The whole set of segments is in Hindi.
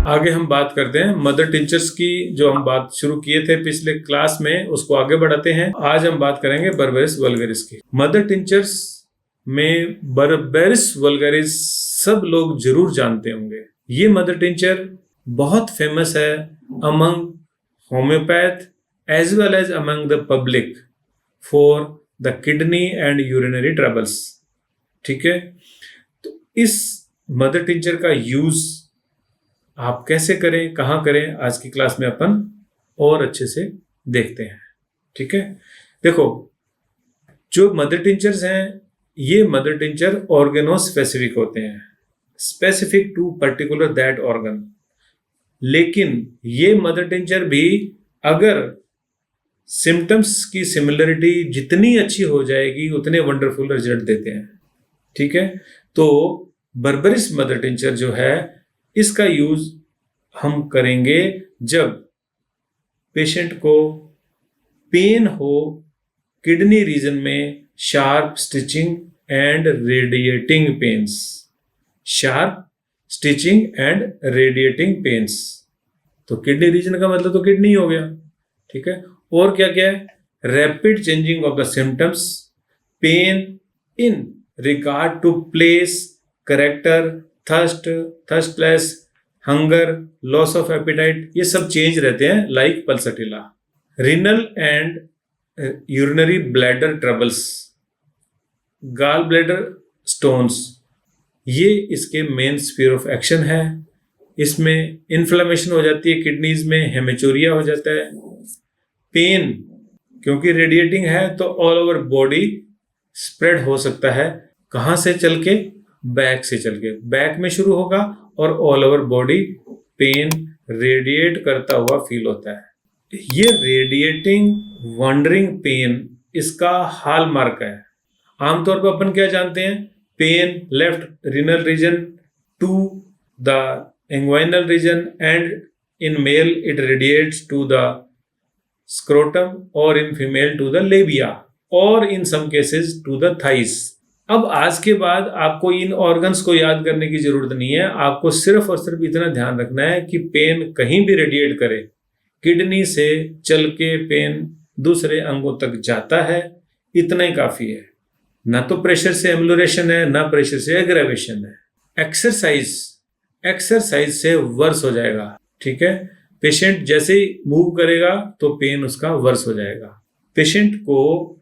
आगे हम बात करते हैं मदर टिंचर्स की। जो हम बात शुरू किए थे पिछले क्लास में उसको आगे बढ़ाते हैं। आज हम बात करेंगे बर्बेरिस वल्गैरिस की। मदर टिंचर्स में बर्बेरिस वल्गैरिस सब लोग जरूर जानते होंगे। ये मदर टिंचर बहुत फेमस है among homeopath as well as among the public for the kidney and urinary troubles. ठीक है, तो इस मदर टिंचर का यूज आप कैसे करें, कहाँ करें, आज की क्लास में अपन और अच्छे से देखते हैं। ठीक है, देखो जो मदर टिंचर्स हैं ये मदर टिंचर ऑर्गेनो स्पेसिफिक होते हैं, specific to particular that organ. लेकिन ये मदर टिंचर भी अगर सिम्टम्स की सिमिलरिटी जितनी अच्छी हो जाएगी उतने वंडरफुल रिजल्ट देते हैं। ठीक है, तो बर्बेरिस मदर टिंचर जो है इसका यूज हम करेंगे जब पेशेंट को पेन हो किडनी रीजन में, sharp stitching and radiating pains, sharp stitching and radiating pains. तो किडनी रीजन का मतलब तो किडनी हो गया। ठीक है, और क्या क्या है, rapid changing of the symptoms, pain in regard to place, character, thirst, thirstless, hunger, loss of appetite, ये सब चेंज रहते हैं like Pulsatilla. Renal and urinary bladder troubles, gall bladder stones, ये इसके मेन स्फीयर ऑफ एक्शन है। इसमें इन्फ्लेमेशन हो जाती है किडनीज में, हेमेचूरिया हो जाता है। पेन क्योंकि रेडिएटिंग है तो ऑल ओवर बॉडी स्प्रेड हो सकता है। कहाँ से चल के, बैक से चल के, बैक में शुरू होगा और all over body pain radiate करता हुआ फील होता है। ये रेडिएटिंग वंडरिंग पेन इसका हॉलमार्क है। आमतौर पर अपन क्या जानते हैं, pain left renal region to the inguinal region and in male it radiates to the scrotum और in female to the labia और in some cases to the thighs. अब आज के बाद आपको इन ऑर्गन्स को याद करने की जरूरत नहीं है, आपको सिर्फ और सिर्फ इतना ध्यान रखना है कि पेन कहीं भी रेडिएट करे, किडनी से चल के पेन दूसरे अंगों तक जाता है, इतना ही काफी है। ना तो प्रेशर से एम्युलेशन है, ना प्रेशर से एग्रेवेशन है। एक्सरसाइज से वर्स हो जाएगा। ठीक है, पेशेंट जैसे ही मूव करेगा तो पेन उसका वर्स हो जाएगा। पेशेंट को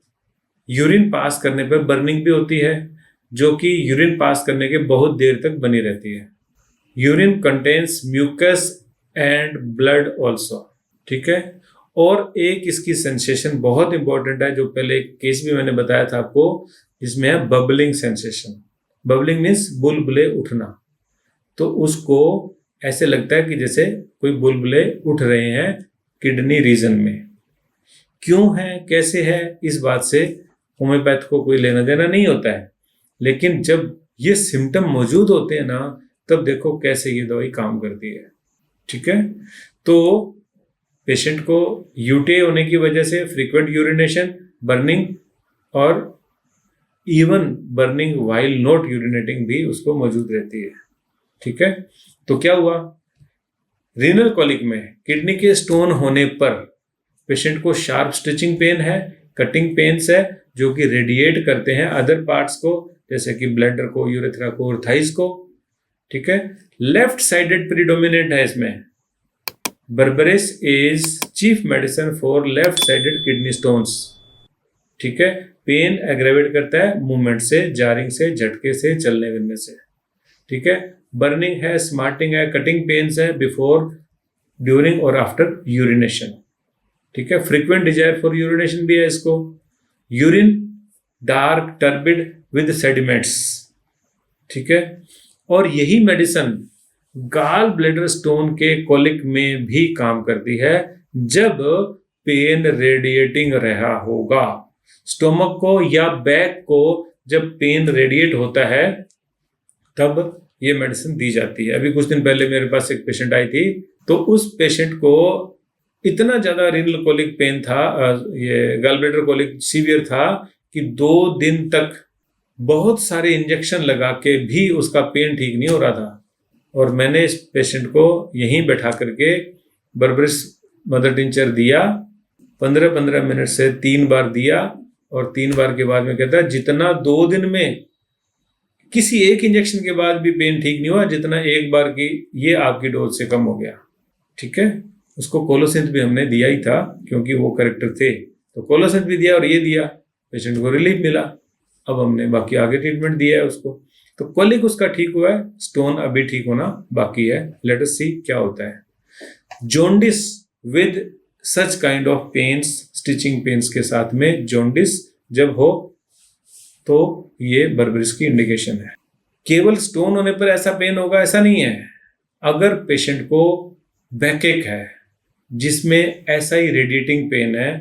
यूरिन पास करने पर बर्निंग भी होती है, जो कि यूरिन पास करने के बहुत देर तक बनी रहती है। Urine contains mucus and blood also. ठीक है, और एक इसकी सेंसेशन बहुत इंपॉर्टेंट है, जो पहले एक केस भी मैंने बताया था आपको, इसमें है बबलिंग सेंसेशन। बबलिंग मीन्स बुलबुले उठना। तो उसको ऐसे लगता है कि जैसे कोई बुलबुले उठ रहे हैं किडनी रीजन में। क्यों है, कैसे है, इस बात से होम्योपैथ को कोई लेना देना नहीं होता है। लेकिन जब ये सिम्टम मौजूद होते हैं ना, तब देखो कैसे ये दवाई काम करती है। ठीक है, तो पेशेंट को यूटीआई होने की वजह से फ्रीक्वेंट यूरिनेशन, बर्निंग और even burning while not urinating भी उसको मौजूद रहती है। ठीक है, तो क्या हुआ, रीनल कॉलिक में किडनी के स्टोन होने पर पेशेंट को शार्प स्टिचिंग पेन है, कटिंग पेन्स है, जो कि रेडिएट करते हैं अदर पार्ट्स को, जैसे कि ब्लैडर को, यूरेथ्रा को और थाइस को। ठीक है, लेफ्ट साइडेड प्रीडोमिनेंट है इसमें। Berberis is chief medicine for left sided kidney stones. ठीक है, पेन एग्रेवेट करता है मूवमेंट से, जारिंग से, झटके से, चलने फिरने से। ठीक है, बर्निंग है, स्मार्टिंग है, कटिंग पेन्स है बिफोर, ड्यूरिंग और आफ्टर यूरिनेशन। ठीक है, फ्रीक्वेंट डिजायर फॉर यूरिनेशन भी है इसको। Urine dark turbid with sediments. ठीक है, और यही मेडिसिन गाल ब्लैडर स्टोन के कोलिक में भी काम करती है जब पेन रेडिएटिंग रहा होगा। स्टोमक को या बैक को जब पेन रेडिएट होता है तब ये मेडिसिन दी जाती है। अभी कुछ दिन पहले मेरे पास एक पेशेंट आई थी, तो उस पेशेंट को इतना ज्यादा रीनल कोलिक पेन था, ये गाल ब्लैडर कोलिक सीवियर था, कि 2 दिन तक बहुत सारे इंजेक्शन लगा के भी उसका पेन ठीक नहीं हो रहा था। और मैंने इस पेशेंट को यहीं बैठा करके बर्बरिस मदर टिंचर दिया, 15-15 मिनट से 3 बार दिया, और 3 बार के बाद में कहता है जितना 2 दिन में किसी एक इंजेक्शन के बाद भी पेन ठीक नहीं हुआ, जितना एक बार की ये आपकी डोज से कम हो गया। ठीक है, उसको कोलोसिंथ भी हमने दिया ही था क्योंकि वो करेक्टर थे, तो कोलोसिंथ भी दिया और ये दिया, पेशेंट को रिलीफ मिला। अब हमने बाकी आगे ट्रीटमेंट दिया है उसको, तो कोलिक उसका ठीक हुआ है, स्टोन अभी ठीक होना बाकी है। लेट अस सी क्या होता है। Jaundice with such kind of pains, stitching pains के साथ में जॉन्डिस जब हो तो ये बर्बरिस की इंडिकेशन है। केवल स्टोन होने पर ऐसा पेन होगा ऐसा नहीं है। अगर पेशेंट को बैकएक है जिसमें ऐसा ही रेडिएटिंग पेन है,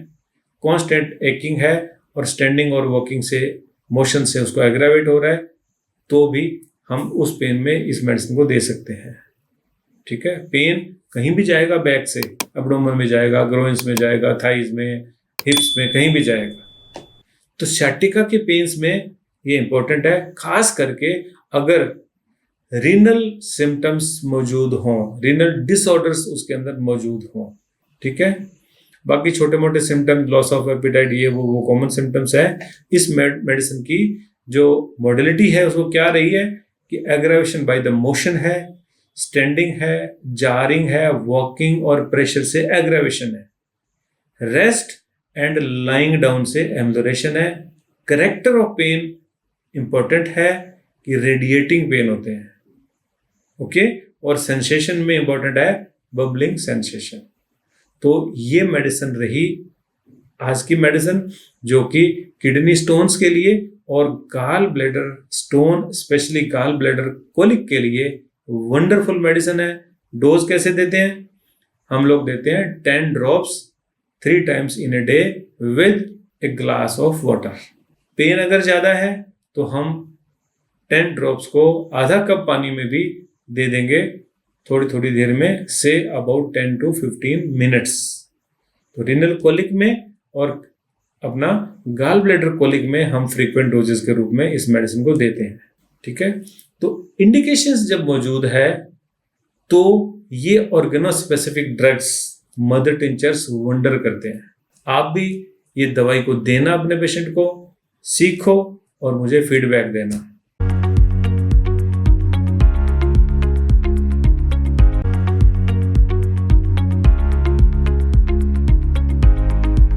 कांस्टेंट एकिंग है और स्टैंडिंग और वॉकिंग से मोशन से उसको एग्रावेट हो रहा है, तो भी हम उस पेन में इस मेडिसिन को दे सकते हैं। ठीक है, पेन कहीं भी जाएगा, बैक से एब्डोमेन में जाएगा, ग्रोइंस में जाएगा, थाइज में, हिप्स में, कहीं भी जाएगा। तो सciatica के पेन्स में ये इंपॉर्टेंट है, खास करके अगर रीनल सिम्टम्स मौजूद हों, रीनल डिसऑर्डर्स उसके अंदर मौजूद हों। ठीक है, बाकी छोटे मोटे सिम्टम्स, लॉस ऑफ एपिटाइट, ये वो कॉमन सिम्टम्स है। इस मेडिसिन की जो मॉडलिटी है उसको क्या रही है कि एग्रावेशन बाय द मोशन है, स्टैंडिंग है, जारिंग है, वॉकिंग और प्रेशर से एग्रावेशन है, रेस्ट एंड लाइंग डाउन से एम्लोरेशन है। करेक्टर ऑफ पेन इंपॉर्टेंट है कि रेडिएटिंग पेन होते हैं। ओके, और सेंसेशन में इंपॉर्टेंट है बबलिंग सेंसेशन। तो ये मेडिसिन रही आज की मेडिसिन, जो कि किडनी स्टोन्स के लिए और gall bladder stone, specially gall bladder colic के लिए वंडरफुल मेडिसिन है। डोज कैसे देते हैं? हम लोग देते हैं 10 drops 3 times in a day with a glass of water। Pain अगर ज़्यादा है तो हम 10 ड्रॉप्स को आधा कप पानी में भी दे देंगे थोड़ी थोड़ी देर में, से अबाउट 10 to 15 मिनट्स। तो रीनल कोलिक में और अपना गाल ब्लैडर कोलिक में हम फ्रीक्वेंट डोजेस के रूप में इस मेडिसिन को देते हैं। ठीक है, तो इंडिकेशंस जब मौजूद है तो ये organo specific drugs mother tinctures wonder करते हैं। आप भी ये दवाई को देना अपने पेशेंट को, सीखो और मुझे फीडबैक देना।